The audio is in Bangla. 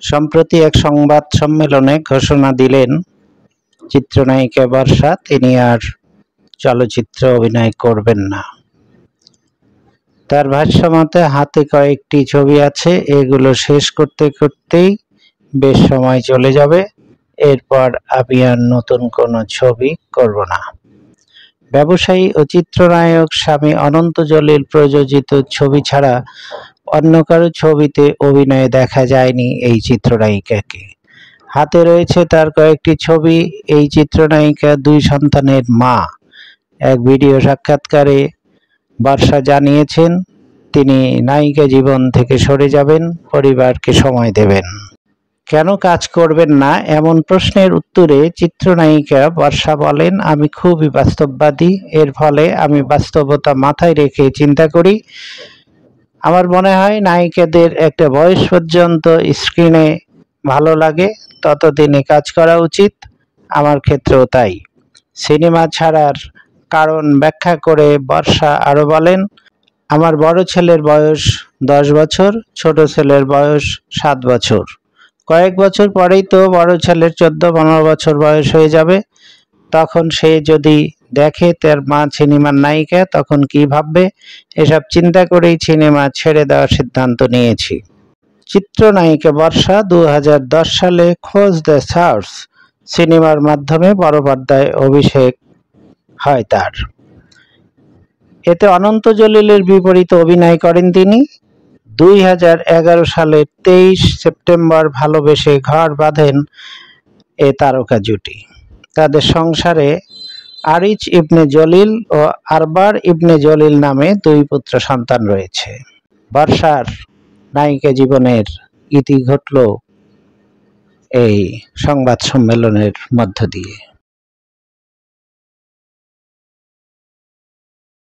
সম্প্রতি এক সংবাদ সম্মেলনে ঘোষণা দিলেন চিত্রনায়িকা বর্ষা তিনি আর চলচ্চিত্রে অভিনয় করবেন না। তার ভাষ্যমতে হাতে কয়েকটি ছবি আছে, এগুলো শেষ করতে করতেই বেশ সময় চলে যাবে, এরপর আমি আর নতুন কোনো ছবি করব না। ব্যবসায়ী ও চিত্রনায়ক স্বামী অনন্ত জলিল প্রযোজিত ছবি ছাড়া অন্য কারো ছবিতে অভিনয়ে দেখা যায়নি এই চিত্রনায়িকাকে। হাতে রয়েছে তার কয়েকটি ছবি। এই চিত্রনায়িকা 2 সন্তানের মা। এক ভিডিও সাক্ষাৎকারে বর্ষা জানিয়েছেন তিনি নায়িকা জীবন থেকে সরে যাবেন, পরিবারকে সময় দেবেন। কেন কাজ করবেন না এমন প্রশ্নের উত্তরে চিত্রনায়িকা বর্ষা বলেন, আমি খুবই বাস্তববাদী, এর ফলে আমি বাস্তবতা মাথায় রেখে চিন্তা করি। আমার মনে হয় নায়িকাদের একটা বয়স পর্যন্ত স্ক্রিনে ভালো লাগে, ততদিনে কাজ করা উচিত। আমার ক্ষেত্রেও তাই। সিনেমা ছাড়ার কারণ ব্যাখ্যা করে বর্ষা আরও বলেন, আমার বড় ছেলের বয়স 10 বছর, ছোট ছেলের বয়স 7 বছর। কয়েক বছর পরেই তো বড় ছেলের 14-15 বছর বয়স হয়ে যাবে। তখন সে যদি দেখে তার মা সিনেমার নায়িকা তখন কি ভাববে, এসব চিন্তা করেই সিনেমা ছেড়ে দেওয়ার সিদ্ধান্ত নিয়েছি। চিত্রনায়িকা বর্ষা 2010 সালে খোঁজ দ্য সার্চ সিনেমার মাধ্যমে বড় পর্দায় অভিষেক হয় তার। এতে অনন্ত জলিলের বিপরীতে অভিনয় করেন তিনি। 2011 সালের 23 সেপ্টেম্বর ভালোবেসে ঘর বাঁধেন এ তারকা জুটি। তাদের সংসারে আরিচ ইবনে জলিল ও আরবার ইবনে জলিল নামে 2 পুত্র সন্তান রয়েছে। বর্ষার নায়িকা জীবনের ইতি ঘটল এই সংবাদ সম্মেলনের মধ্য দিয়ে।